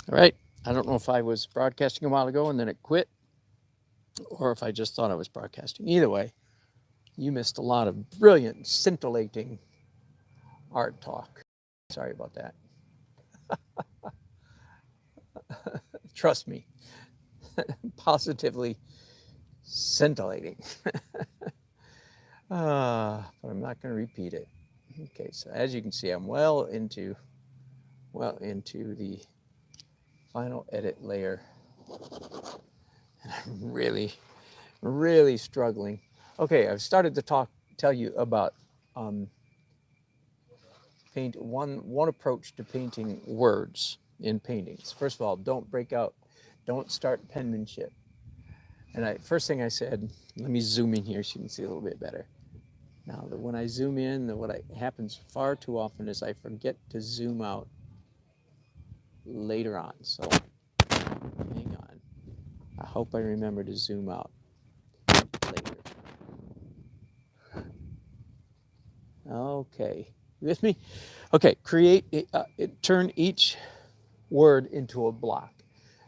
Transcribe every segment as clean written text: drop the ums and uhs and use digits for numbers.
All right. I don't know if I was broadcasting a while ago and then it quit, or if I just thought I was broadcasting. Either way, you missed a lot of brilliant, scintillating art talk. Sorry about that. Trust me, positively scintillating. But I'm not going to repeat it. Okay, so as you can see, I'm well into the final edit layer, and I'm really struggling. Okay, I've started to tell you about um, paint one approach to painting words in paintings. First of all, don't start penmanship. And first thing I said, let me zoom in here so you can see a little bit better. Now, when I zoom in, happens far too often is I forget to zoom out later on. So hang on. I hope I remember to zoom out later. Okay, you with me? Okay, turn each word into a block.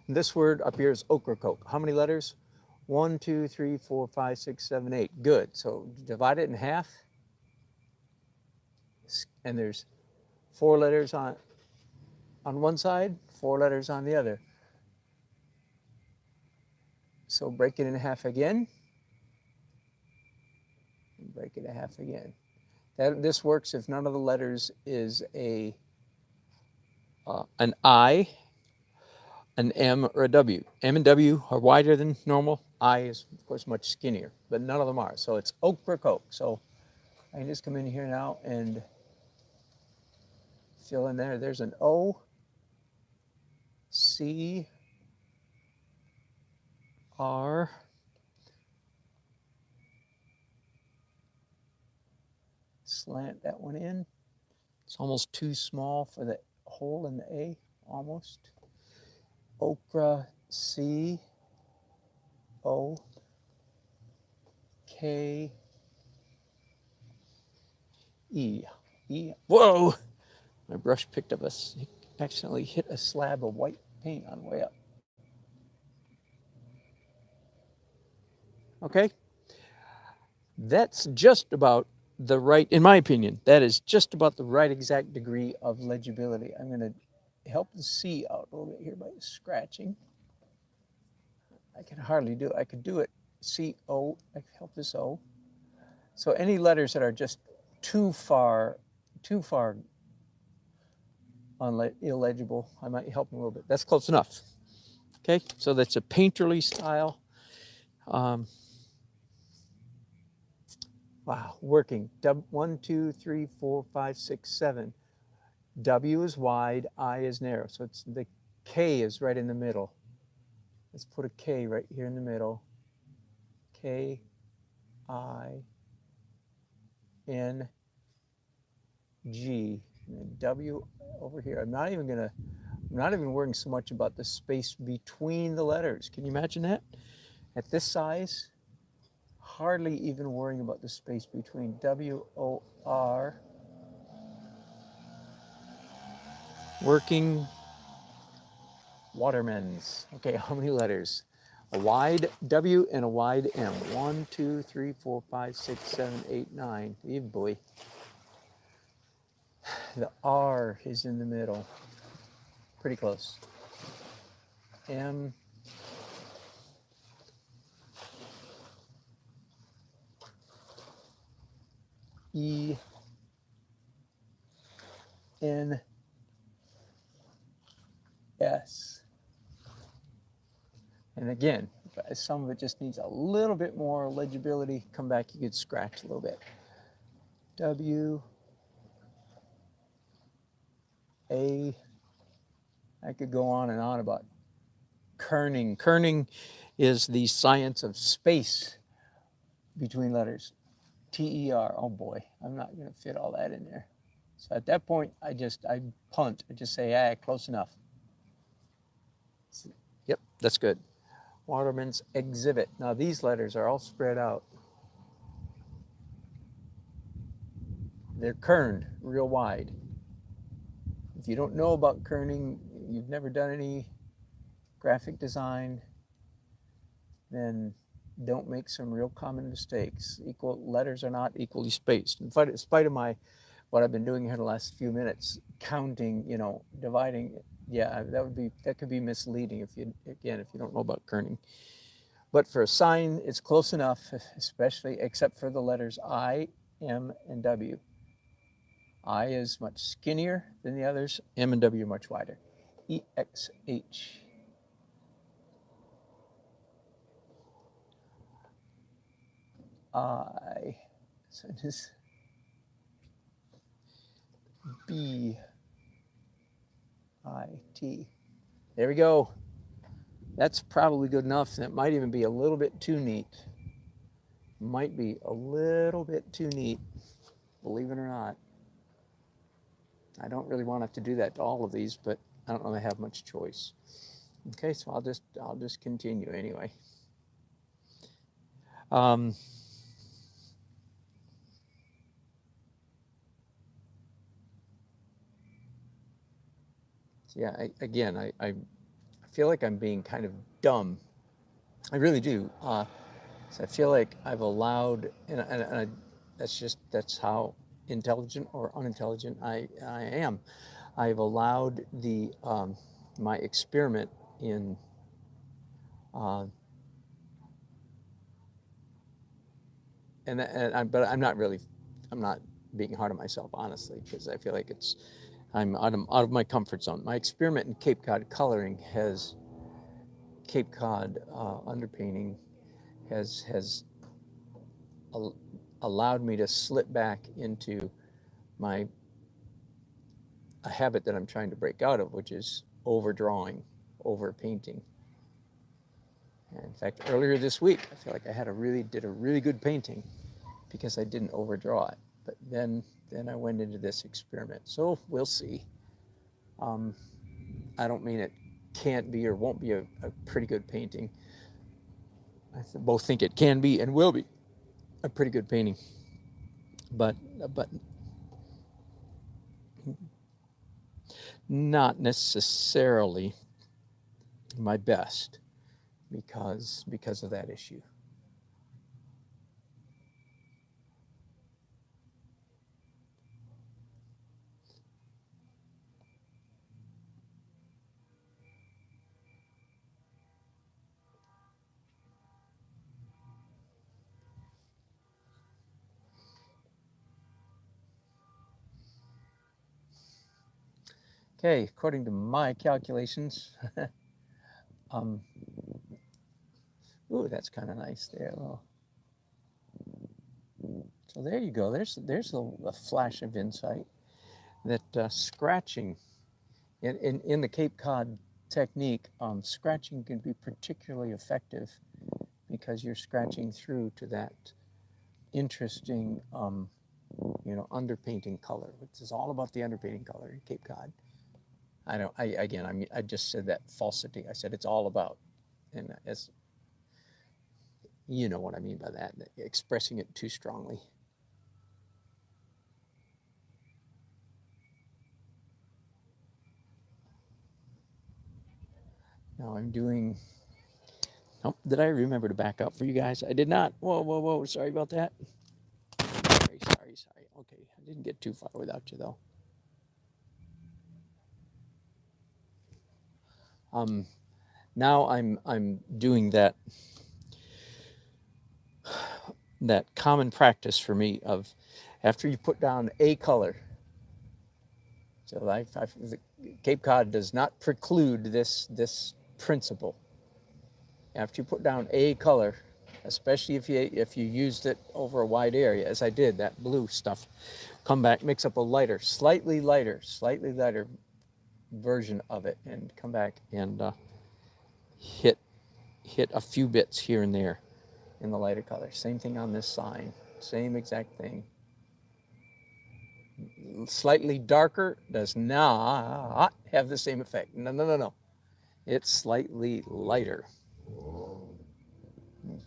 And this word up here is Ocracoke. How many letters? 1, 2, 3, 4, 5, 6, 7, 8. Good. So divide it in half. And there's 4 letters on one side, 4 letters on the other. So break it in half again. And break it in half again. This works if none of the letters is an I, an M, or a W. M and W are wider than normal. I is, of course, much skinnier, but none of them are. So it's Ocracoke. So I can just come in here now and fill in there. There's an O, C, R, slant that one in. It's almost too small for the hole in the A, almost. Okra, C, O, K, E. E. Whoa! My brush picked up accidentally hit a slab of white paint on the way up. Okay? That's just about the right, in my opinion, that is just about the right exact degree of legibility. I'm going to help the C out a little bit here by scratching. I can hardly do it. I could do it C-O. I could help this O. So any letters that are just too far illegible, I might help them a little bit. That's close enough. Okay, so that's a painterly style. Wow, working. 1, 2, 3, 4, 5, 6, 7. W is wide, I is narrow. So it's the K is right in the middle. Let's put a K right here in the middle. K, I, N, G. And W over here. I'm not even worrying so much about the space between the letters. Can you imagine that? At this size, hardly even worrying about the space between W-O-R. Working Watermans. Okay, how many letters? A wide W and a wide M. 1, 2, 3, 4, 5, 6, 7, 8, 9. Hey boy. The R is in the middle. Pretty close. M. E. N. S. And again, some of it just needs a little bit more legibility. Come back, you could scratch a little bit. W. A. I could go on and on about kerning. Kerning is the science of space between letters. T-E-R. Oh boy, I'm not going to fit all that in there. So at that point, I punt. I just say, close enough. Yep, that's good. Waterman's exhibit. Now these letters are all spread out. They're kerned real wide. If you don't know about kerning, you've never done any graphic design, then don't make some real common mistakes. Equal letters are not equally spaced. In spite of what I've been doing here the last few minutes, counting, dividing, yeah, that could be misleading if you don't know about kerning. But for a sign, it's close enough, especially except for the letters I, M, and W. I is much skinnier than the others. M and W are much wider. E, X, H. I. So this B, I, T. There we go. That's probably good enough. That might even be a little bit too neat. Might be a little bit too neat, believe it or not. I don't really want to have to do that to all of these, but I don't really have much choice. Okay, so I'll just continue anyway. Yeah, I feel like I'm being kind of dumb. I really do. So I feel like I've allowed, and that's how intelligent or unintelligent I am. I've allowed my experiment in but I'm not being hard on myself, honestly, because I feel like I'm out of my comfort zone. My experiment in Cape Cod coloring Cape Cod underpainting has allowed me to slip back into a habit that I'm trying to break out of, which is overdrawing, overpainting. And in fact, earlier this week, I feel like I did a really good painting because I didn't overdraw it. But then I went into this experiment. So we'll see. I don't mean it can't be or won't be a pretty good painting. I both think it can be and will be a pretty good painting. But not necessarily my best because of that issue. Okay, according to my calculations, ooh, that's kind of nice there. So there you go. There's a flash of insight that scratching in the Cape Cod technique, scratching can be particularly effective because you're scratching through to that interesting, underpainting color, which is all about the underpainting color in Cape Cod. I just said that falsity. I said it's all about, and as you know what I mean by that, expressing it too strongly. Now I'm doing, oh, did I remember to back up for you guys? I did not. Whoa, sorry about that. Sorry. Okay, I didn't get too far without you though. Now I'm doing that common practice for me of after you put down a color. So Cape Cod does not preclude this principle. After you put down a color, especially if you used it over a wide area, as I did, that blue stuff, come back, mix up a slightly lighter version of it, and come back and hit a few bits here and there in the lighter color. Same thing on this sign, same exact thing. Slightly darker does not have the same effect. No. It's slightly lighter.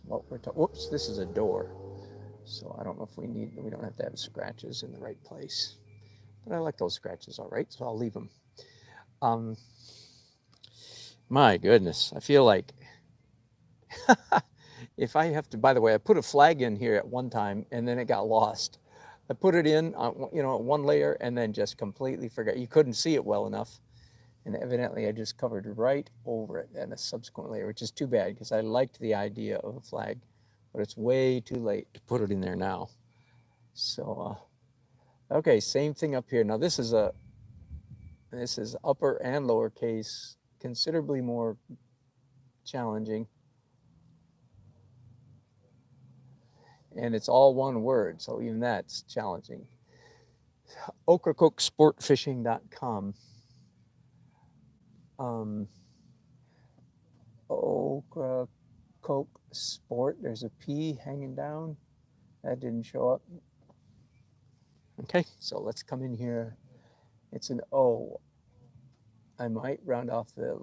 Whoops, this is a door. So I don't know if we don't have to have scratches in the right place. But I like those scratches all right, so I'll leave them. My goodness, I feel like if I have to, by the way, I put a flag in here at one time and then it got lost. I put it in, one layer and then just completely forgot. You couldn't see it well enough. And evidently I just covered right over it in a subsequent layer, which is too bad because I liked the idea of a flag, but it's way too late to put it in there now. So, okay, same thing up here. Now this is upper and lowercase, considerably more challenging. And it's all one word, so even that's challenging. Ocracokesportfishing.com. Ocracoke Sport, there's a P hanging down. That didn't show up. Okay, so let's come in here. It's an O. I might round off the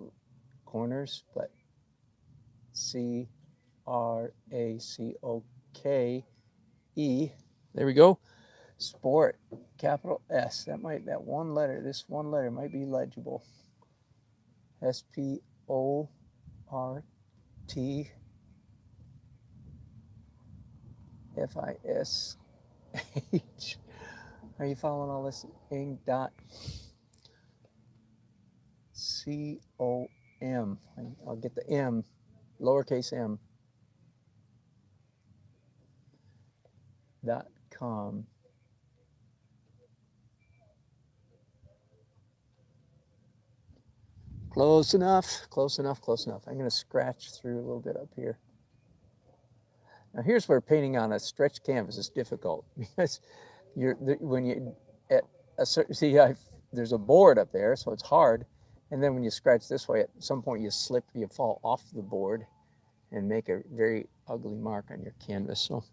corners, but C-R-A-C-O-K-E. There we go. Sport, capital S. This one letter might be legible. S-P-O-R-T-F-I-S-H. Are you following all this? Dot C-O-M. I'll get the M, lowercase m. .com. Close enough. I'm going to scratch through a little bit up here. Now here's where painting on a stretched canvas is difficult because there's a board up there, so it's hard. And then when you scratch this way, at some point you slip, you fall off the board and make a very ugly mark on your canvas. So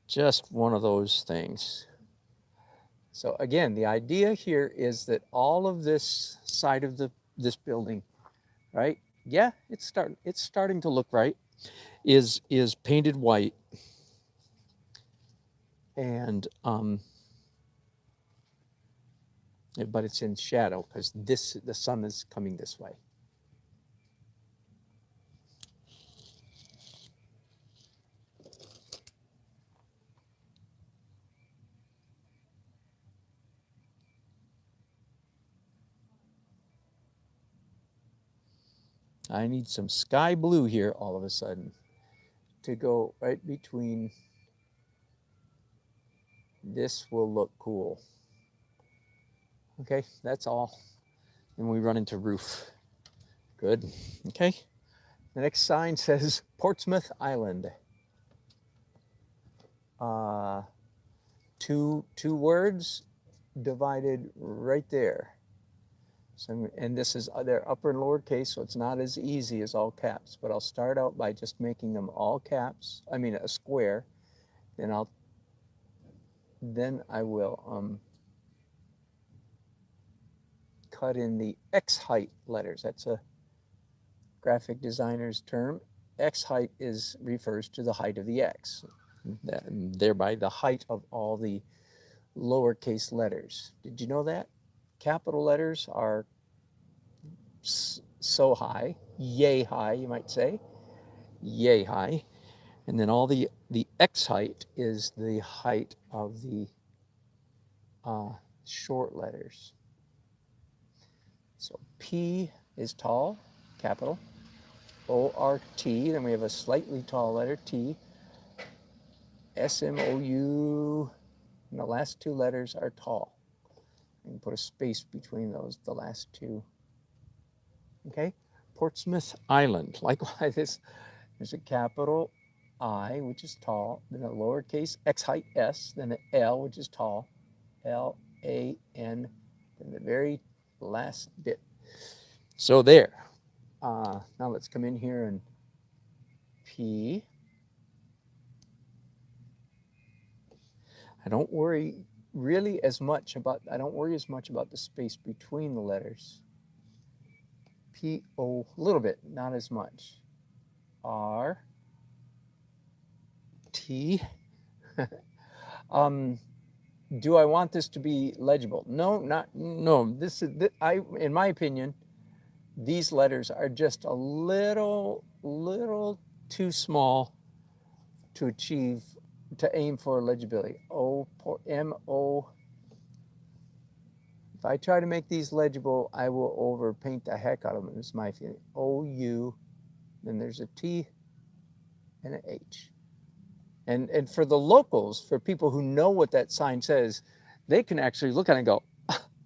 just one of those things. So again, the idea here is that all of this side of this building, right? Yeah, it's starting to look right. Is painted white, and but it's in shadow because the sun is coming this way. I need some sky blue here all of a sudden to go right between. This will look cool. Okay, that's all. And we run into roof. Good. Okay. The next sign says Portsmouth Island. Two words divided right there. So, and this is their upper and lower case, so it's not as easy as all caps, but I'll start out by just making them all caps. I mean a square. Then I will cut in the X height letters. That's a graphic designer's term. X height refers to the height of the X, and thereby the height of all the lowercase letters. Did you know that? Capital letters are so high, yay high, you might say, yay high. And then all the X height is the height of the short letters. So P is tall, capital, O-R-T, then we have a slightly tall letter, T, S-M-O-U, and the last two letters are tall. You can put a space between those, the last two. Okay, Portsmouth Island. Likewise, there's a capital I, which is tall, then a lowercase X height S, then an L, which is tall, L-A-N, then the very last bit. So there. Now let's come in here and P. I don't worry as much about the space between the letters. P-O, a little bit, not as much. R, T. Do I want this to be legible? No, no. In my opinion, these letters are just a little too small to aim for legibility. M-O. If I try to make these legible, I will overpaint the heck out of them. It's my feeling. O-U, then there's a T and an H. And for the locals, for people who know what that sign says, they can actually look at it and go,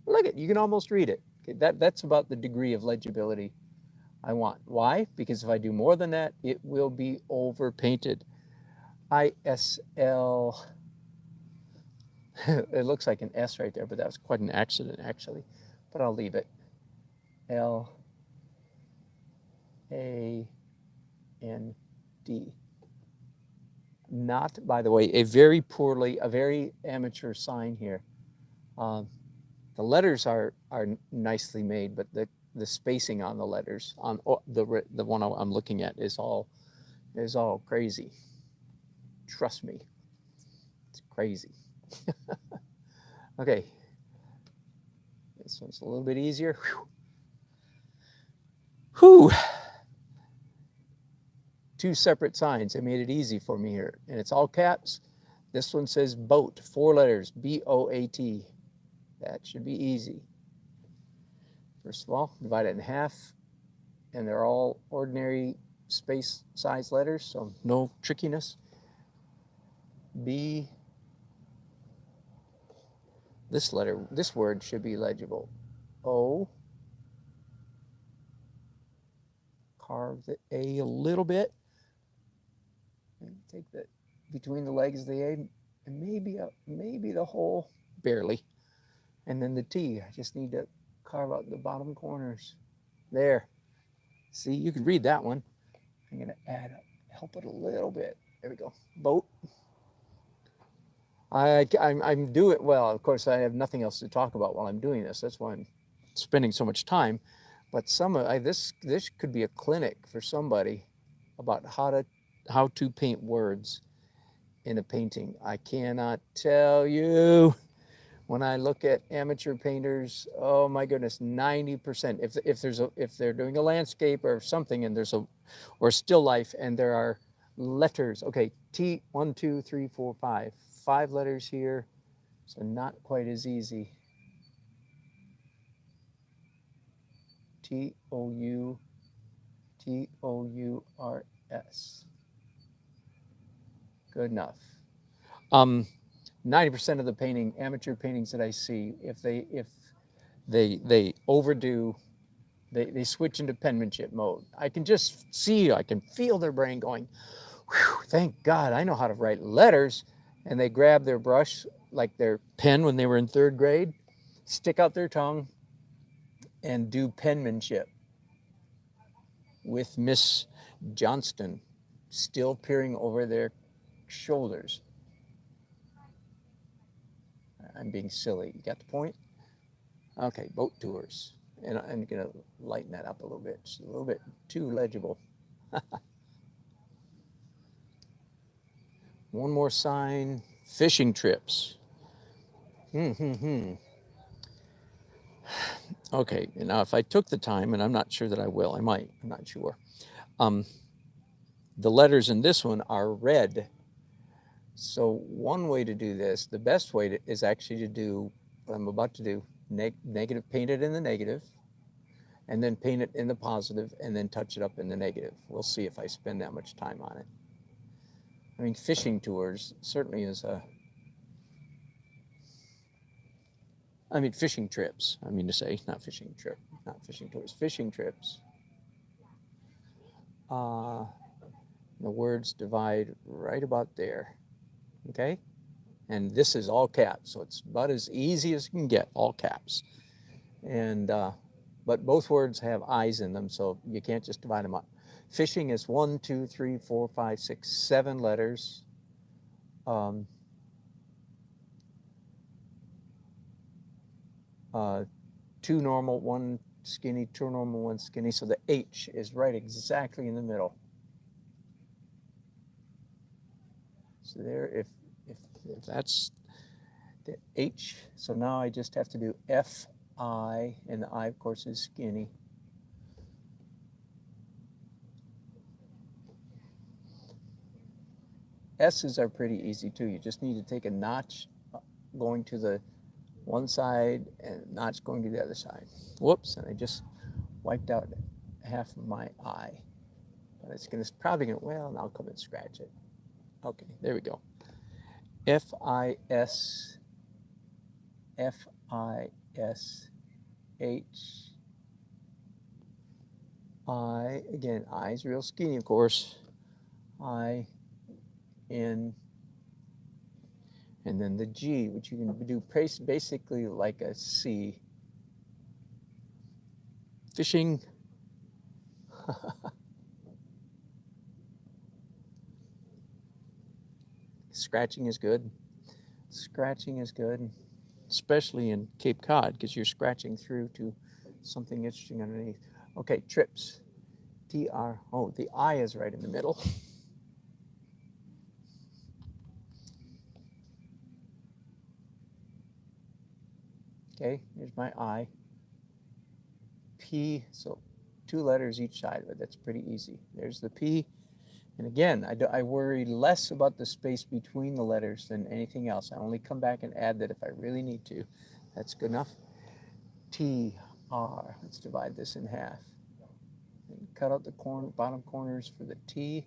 look at, you can almost read it. Okay, that's about the degree of legibility I want. Why? Because if I do more than that, it will be overpainted. I-S-L. It looks like an S right there, but that was quite an accident, actually. But I'll leave it. L-A-N-D. Not, by the way, a very amateur sign here. The letters are nicely made, but the spacing on the letters on the one I'm looking at is all crazy. Trust me, it's crazy. Okay, this one's a little bit easier. Whew. Two separate signs. They made it easy for me here, and it's all caps. This one says boat, 4 letters, B-O-A-T. That should be easy. First of all, divide it in half, and they're all ordinary space size letters, so no trickiness. B. This word should be legible. O. Carve the A a little bit. And take the between the legs of the A, and maybe the whole, barely. And then the T, I just need to carve out the bottom corners. There. See, you can read that one. I'm going to help it a little bit. There we go. Boat. I'm doing well. Of course, I have nothing else to talk about while I'm doing this. That's why I'm spending so much time. But this could be a clinic for somebody about how to paint words in a painting. I cannot tell you. When I look at amateur painters, oh my goodness, 90%. If they're doing a landscape or something, and or still life, and there are letters. Okay, T, 1, 2, 3, 4, 5. 5 letters here, so not quite as easy. T-O-U-R-S. Good enough. 90% of the amateur paintings that I see, if they overdo, they switch into penmanship mode. I can feel their brain going, whew, thank God, I know how to write letters. And they grab their brush, like their pen when they were in 3rd grade, stick out their tongue, and do penmanship with Miss Johnston still peering over their shoulders. I'm being silly. You got the point? Okay, boat tours. And I'm going to lighten that up a little bit. It's a little bit too legible. One more sign. Fishing trips. Okay, now if I took the time, and I'm not sure that I will, I might, I'm not sure. The letters in this one are red. So one way to do this, the best way is actually to do what I'm about to do, negative, paint it in the negative, and then paint it in the positive, and then touch it up in the negative. We'll see if I spend that much time on it. I mean, fishing tours certainly is fishing trips, I mean to say, not fishing tours, fishing trips. The words divide right about there, okay? And this is all caps, so it's about as easy as you can get, all caps. And, but both words have I's in them, so you can't just divide them up. Fishing is 1, 2, 3, 4, 5, 6, 7 letters. 2 normal, 1 skinny, 2 normal, 1 skinny. So the H is right exactly in the middle. So there, if that's the H, so now I just have to do F, I, and the I, of course, is skinny. S's are pretty easy too. You just need to take a notch going to the one side and a notch going to the other side. Whoops, and I just wiped out half of my I. But it's probably gonna, well, I'll come and scratch it. Okay, there we go. F-I-S, F-I-S-H, I, again, I is real skinny, of course. I, N, and then the G, which you can do basically like a C. Fishing. Scratching is good. Scratching is good, especially in Cape Cod, because you're scratching through to something interesting underneath. Okay, trips. T-R, oh, the I is right in the middle. Okay, here's my I. P, so 2 letters each side of it. That's pretty easy. There's the P. And again, I worry less about the space between the letters than anything else. I only come back and add that if I really need to. That's good enough. T, R, let's divide this in half. And cut out the bottom corners for the T.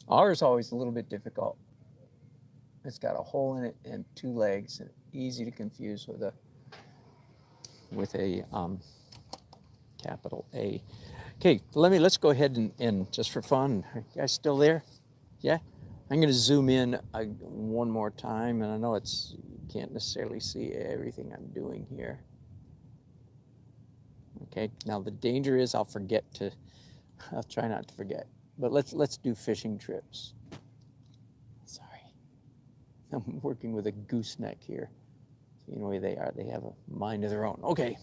R is always a little bit difficult. It's got a hole in it and 2 legs, and easy to confuse with a capital A. Okay, let's go ahead and just for fun, are you guys still there? Yeah? I'm going to zoom in one more time, and I know you can't necessarily see everything I'm doing here. Okay, now the danger is I'll try not to forget, but let's do fishing trips. Sorry. I'm working with a gooseneck here. You know where they are. They have a mind of their own. Okay.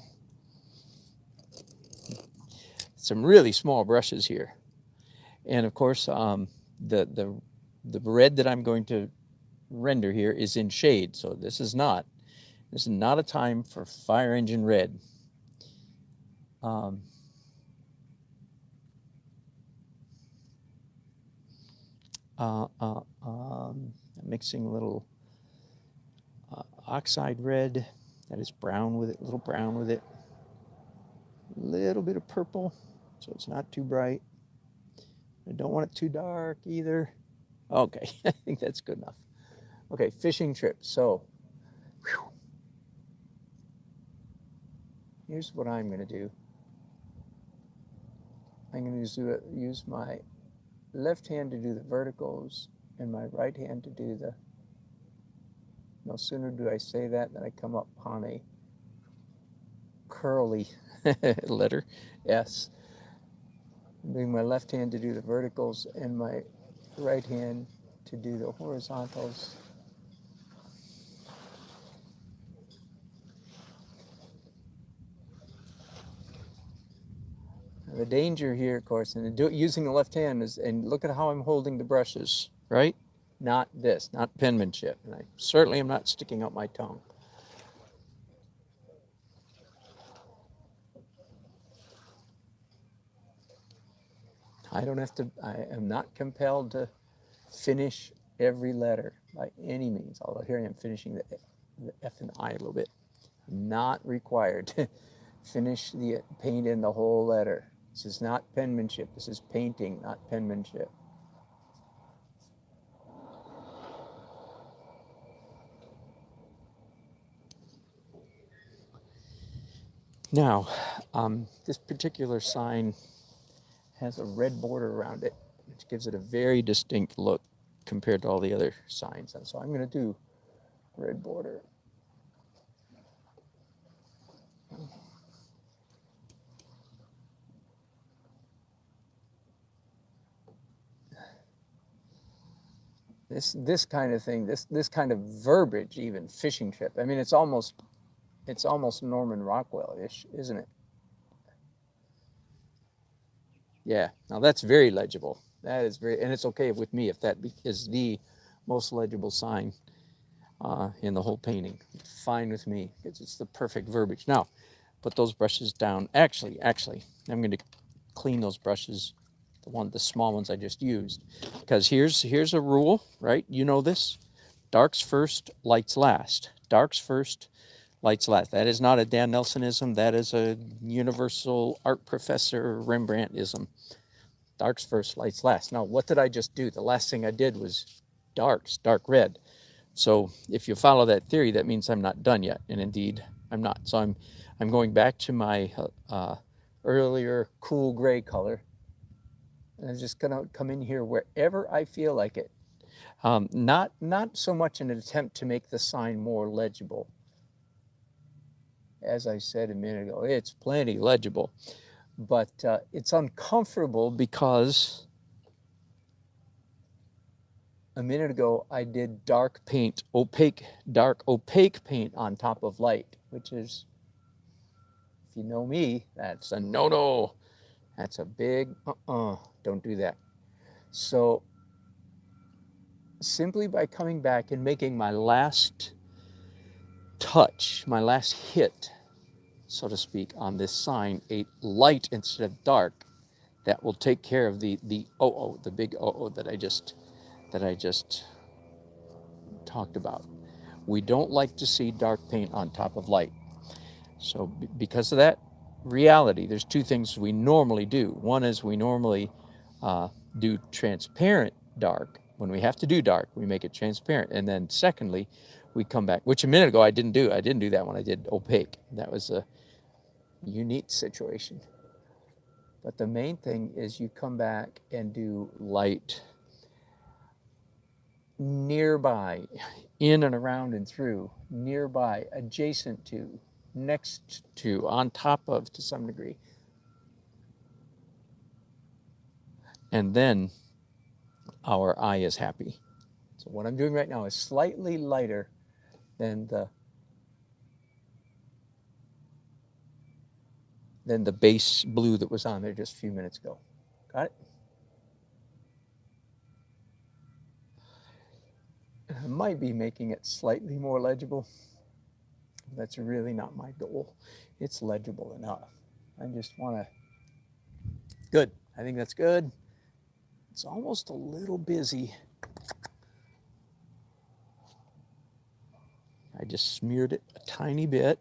Some really small brushes here. And of course, the red that I'm going to render here is in shade. So this is not a time for fire engine red. Mixing a little oxide red that is brown with it, a little brown with it, a little bit of purple so it's not too bright. I don't want it too dark either. Okay, I think that's good enough. Okay, fishing trip. So here's what I'm going to do. I'm going to use my left hand to do the verticals and my right hand to do the, no sooner do I say that than I come up on a curly letter S. I'm doing my left hand to do the verticals and my right hand to do the horizontals. The danger here, of course, in using the left hand is, and look at how I'm holding the brushes, right? Not this, not penmanship. And I certainly am not sticking out my tongue. I am not compelled to finish every letter by any means, although here I am finishing the F and I a little bit. I'm not required to paint in the whole letter. This is not penmanship. This is painting, not penmanship. Now, this particular sign has a red border around it, which gives it a very distinct look compared to all the other signs. And so I'm going to do red border. This kind of thing, this kind of verbiage, even fishing trip. I mean, it's almost Norman Rockwell-ish, isn't it? Yeah. Now that's very legible. That is and it's okay with me if that is the most legible sign in the whole painting. It's fine with me because it's the perfect verbiage. Now, put those brushes down. Actually, I'm going to clean those brushes the small ones I just used. Because here's a rule, right? You know this. Darks first, lights last. Darks first, lights last. That is not a Dan Nelsonism. That is a universal art professor Rembrandtism. Darks first, lights last. Now, what did I just do? The last thing I did was darks, dark red. So if you follow that theory, that means I'm not done yet. And indeed, I'm not. So I'm going back to my earlier cool gray color. And I'm just gonna come in here wherever I feel like it. Not so much an attempt to make the sign more legible. As I said a minute ago, it's plenty legible, but it's uncomfortable because a minute ago I did dark paint, dark opaque paint on top of light, which is, if you know me, that's a no-no. That's a big don't do that. So simply by coming back and making my last touch, my last hit, so to speak, on this sign, a light instead of dark, that will take care of the big that I just talked about. We don't like to see dark paint on top of light. So because of that reality, there's two things we normally do. One is we normally do transparent dark. When we have to do dark, we make it transparent. And then secondly, we come back, which a minute ago I didn't do. I didn't do that when I did opaque. That was a unique situation. But the main thing is you come back and do light nearby, in and around and through, nearby, adjacent to, next to, on top of, to some degree. And then our eye is happy. So what I'm doing right now is slightly lighter than the base blue that was on there just a few minutes ago. Got it? I might be making it slightly more legible. That's really not my goal. It's legible enough. I just want to, good. I think that's good. It's almost a little busy. I just smeared it a tiny bit.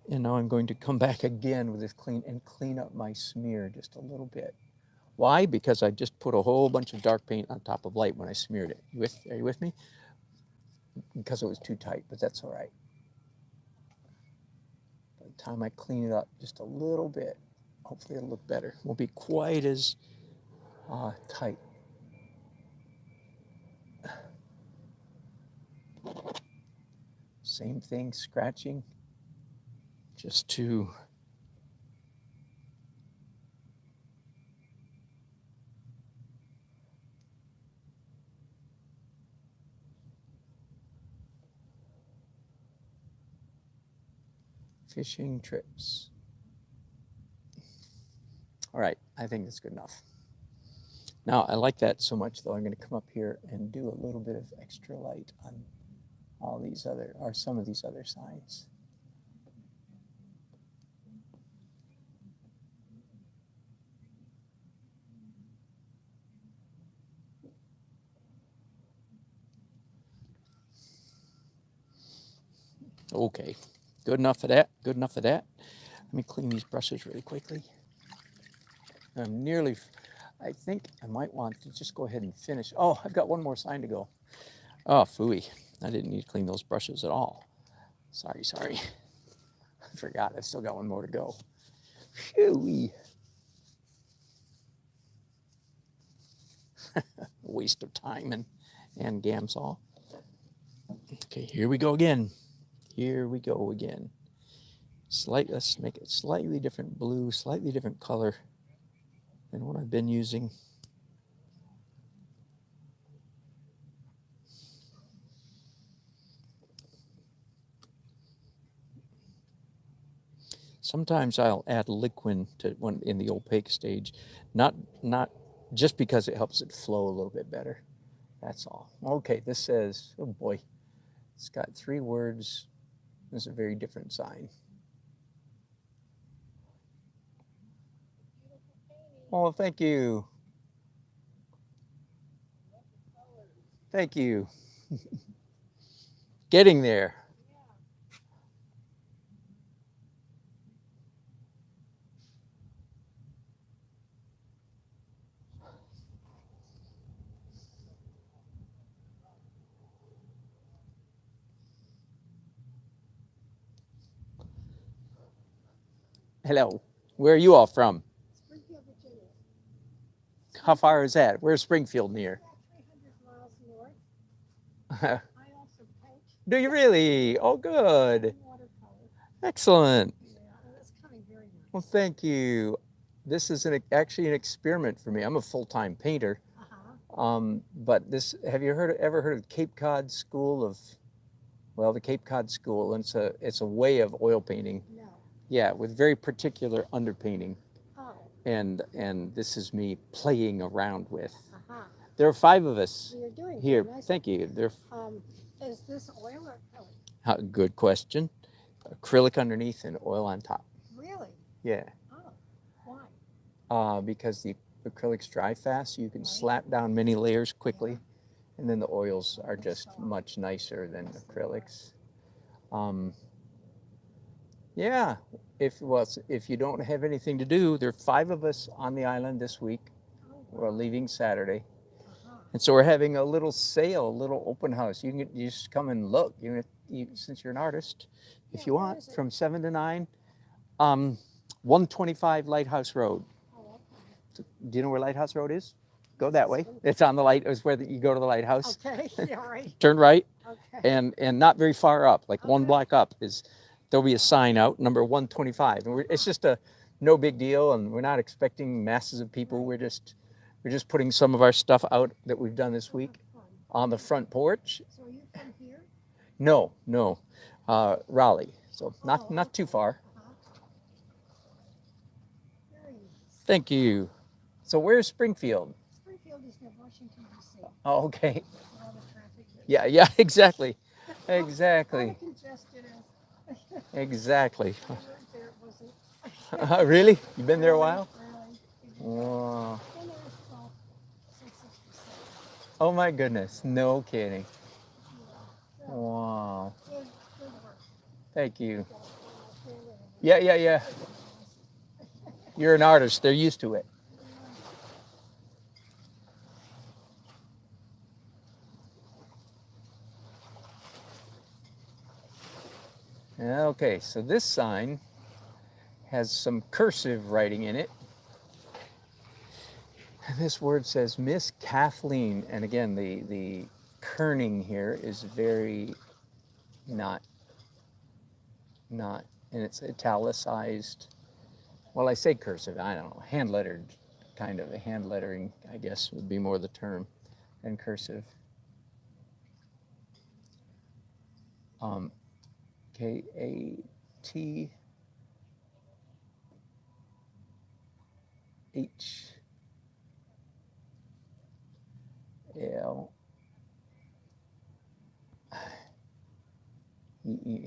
And now I'm going to come back again with this clean up my smear just a little bit. Why? Because I just put a whole bunch of dark paint on top of light when I smeared it. Are you with me? Because it was too tight, but that's all right. By the time I clean it up just a little bit, hopefully it'll look better. It won't be quite as tight. Same thing, scratching, just to fishing trips. All right, I think that's good enough. Now, I like that so much, though, I'm going to come up here and do a little bit of extra light on all these other, or some of these other signs. Okay, good enough of that, good enough of that. Let me clean these brushes really quickly. I'm nearly, I think I might want to just go ahead and finish. Oh, I've got one more sign to go. Oh, phooey. I didn't need to clean those brushes at all. Sorry. I forgot, I've still got one more to go. Phooey. Waste of time and Gamsol. Okay, here we go again. Here we go again. Let's make it slightly different blue, slightly different color than what I've been using. Sometimes I'll add liquid to one in the opaque stage, not just because it helps it flow a little bit better. That's all. Okay, this says, oh boy, it's got 3 words. This is a very different sign. Oh, thank you. Thank you. Getting there. Hello. Where are you all from? Springfield, Virginia. How far is that? Where's Springfield near? About 300 miles north. I also paint. Do you really? Oh, good. And watercolor. Excellent. Yeah, and it's coming very nice. Well, thank you. This is actually an experiment for me. I'm a full-time painter. But this, have you ever heard of Cape Cod School of, well, the Cape Cod School, and it's a way of oil painting. No. Yeah, with very particular underpainting. Oh. And this is me playing around with. There are 5 of us you're doing here. nice. Thank you. Is this oil or acrylic? Good question. Acrylic underneath and oil on top. Really? Yeah. Oh. Why? Because the acrylics dry fast, you can slap down many layers quickly, Yeah. and then the oils are just much nicer than acrylics. Yeah, if you don't have anything to do, there are 5 of us on the island this week. We're leaving Saturday, and so we're having a little sale, a little open house. You just come and look. Since you're an artist, if you want, from 7 to 9, 125 Lighthouse Road. Do you know where Lighthouse Road is? Go that way. It's on the light. It's where you go to the lighthouse. Okay. Yeah, right. Turn right. Okay. And not very far up, like 1 block up, there'll be a sign out, number 125. And it's just a no big deal, and we're not expecting masses of people. We're just putting some of our stuff out that we've done this week on the front porch. So are you from here? No, Raleigh. So not too far. Very nice. Thank you. So where's Springfield? Springfield is near Washington, D.C. Oh, okay. Where all the traffic is. Yeah, exactly. Exactly. How congested is. Exactly. I worked there, it wasn't. Really? You've been there a while? Really. Wow. Been there, well, since 67. Oh my goodness. No kidding. Yeah. Wow. Good work. Thank you. Yeah. You're an artist. They're used to it. Okay, so this sign has some cursive writing in it. And this word says Miss Kathleen. And again, the kerning here is very not, and it's italicized. Well, I say cursive, I don't know, hand lettered, kind of. Hand lettering, I guess, would be more the term than cursive. Kathleen.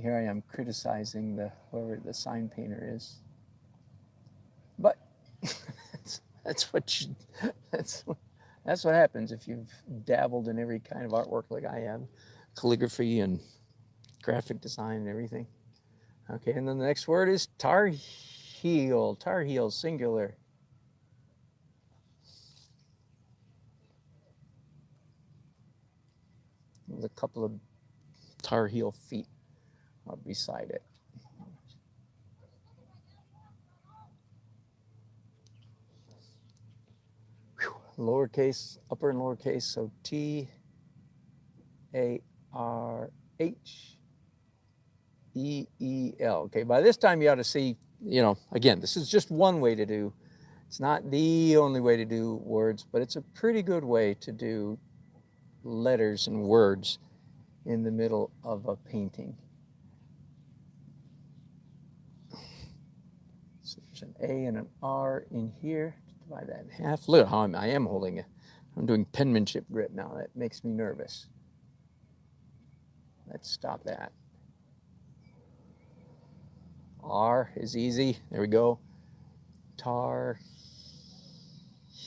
Here I am criticizing whoever the sign painter is, but that's what happens if you've dabbled in every kind of artwork like I have, calligraphy and graphic design and everything. Okay, and then the next word is tar heel, singular. There's a couple of tar heel feet beside it. Whew. Lowercase, upper and lowercase, so TARHEEL. Okay, by this time you ought to see, again, this is just one way to do. It's not the only way to do words, but it's a pretty good way to do letters and words in the middle of a painting. So there's an A and an R in here. Divide that in half. Look at how I am holding it. I'm doing penmanship grip now. That makes me nervous. Let's stop that. R is easy. There we go. Tar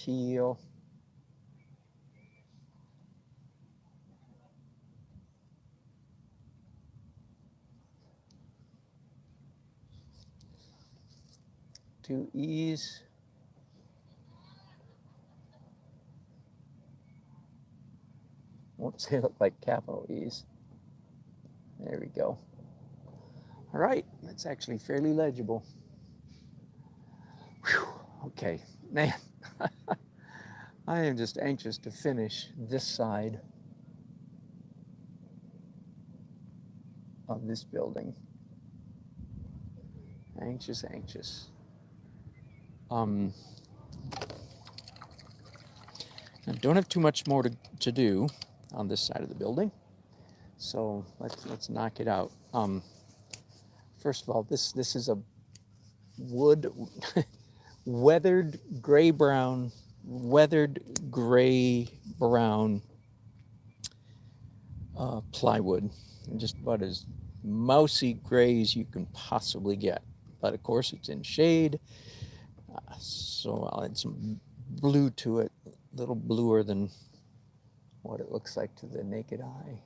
teal. Two E's. Whoops, they look like capital E's. There we go. All right, that's actually fairly legible. Whew. Okay, man, I am just anxious to finish this side of this building. Anxious, anxious. I don't have too much more to do on this side of the building, so let's knock it out. First of all, this is a wood weathered gray brown plywood, just about as mousy gray as you can possibly get. But of course, it's in shade, so I'll add some blue to it, a little bluer than what it looks like to the naked eye.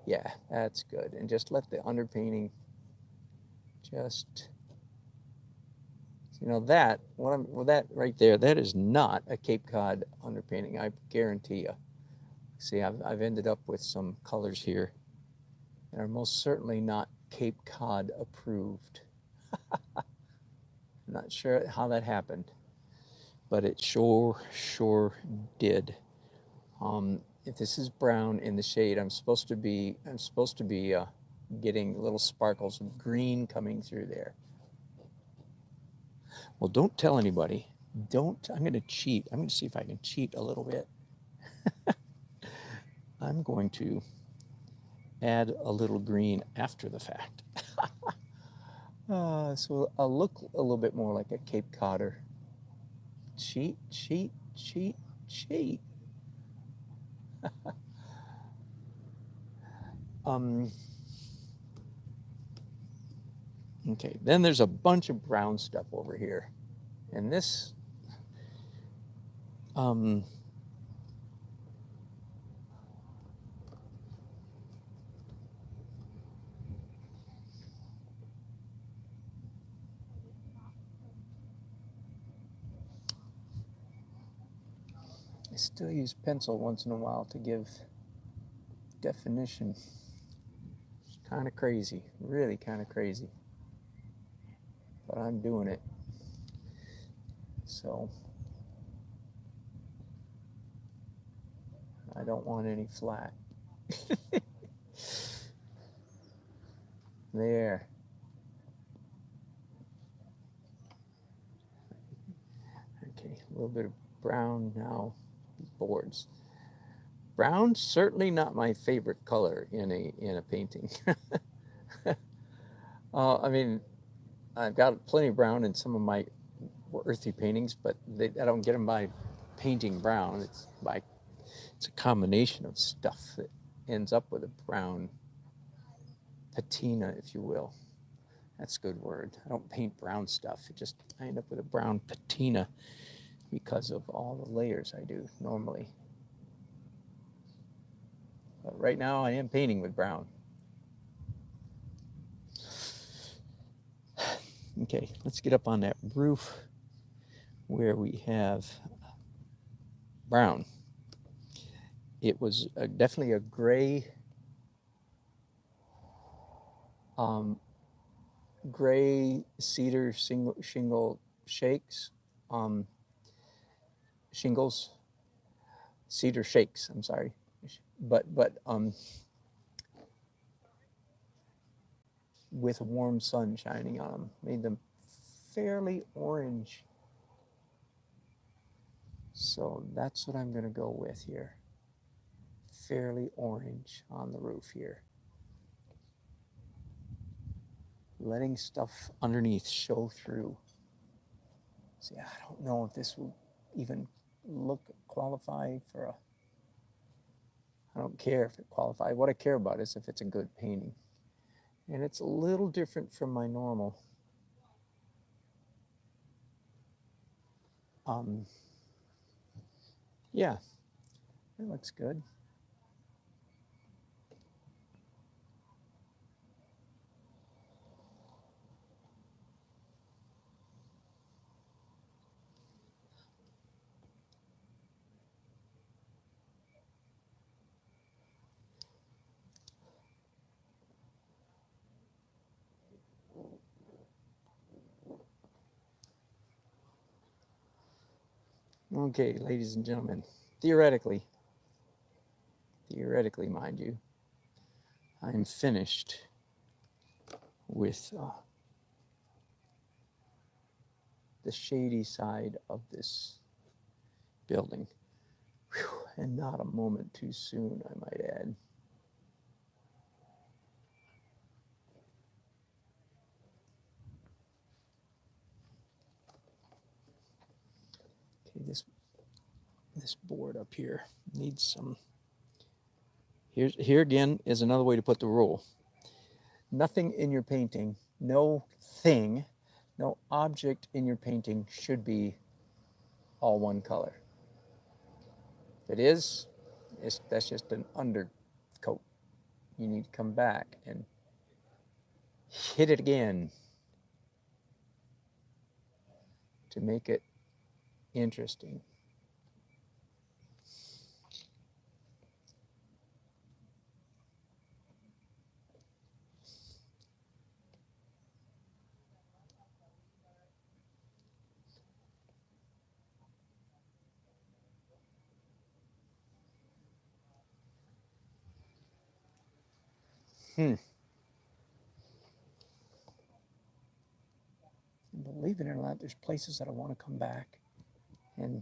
Yeah, that's good. And just let the underpainting just, that, that right there, that is not a Cape Cod underpainting, I guarantee you. See, I've ended up with some colors here that are most certainly not Cape Cod approved. I'm not sure how that happened, but it sure did. If this is brown in the shade, I'm supposed to be getting little sparkles of green coming through there. Well, don't tell anybody. I'm going to cheat. I'm going to see if I can cheat a little bit. I'm going to add a little green after the fact. So I'll look a little bit more like a Cape Codder. Cheat. Okay, then there's a bunch of brown stuff over here. And this, I still use pencil once in a while to give definition. Kind of crazy, really kind of crazy. But I'm doing it. So I don't want any flat. There. Okay, a little bit of brown now. Boards. Brown, certainly not my favorite color in a painting. I mean, I've got plenty of brown in some of my earthy paintings, but I don't get them by painting brown. It's a combination of stuff that ends up with a brown patina, if you will. That's a good word. I don't paint brown stuff. I end up with a brown patina because of all the layers I do normally. But right now I am painting with brown. Okay, let's get up on that roof where we have brown. It was definitely a gray, gray cedar shingle shakes, shingles, cedar shakes, I'm sorry. But with warm sun shining on them, made them fairly orange. So that's what I'm going to go with here. Fairly orange on the roof here. Letting stuff underneath show through. See, I don't know if this will even qualify for a, I don't care if it qualifies. What I care about is if it's a good painting. And it's a little different from my normal Yeah, that looks good. Okay, ladies and gentlemen, theoretically, mind you, I'm finished with the shady side of this building. Whew, and not a moment too soon, I might add. Okay, this board up here needs some. Here again is another way to put the rule. Nothing in your painting, no thing, no object in your painting should be all one color. If it is, that's just an undercoat. You need to come back and hit it again to make it interesting. Believe it or not, there's places that I want to come back and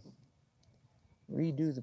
redo the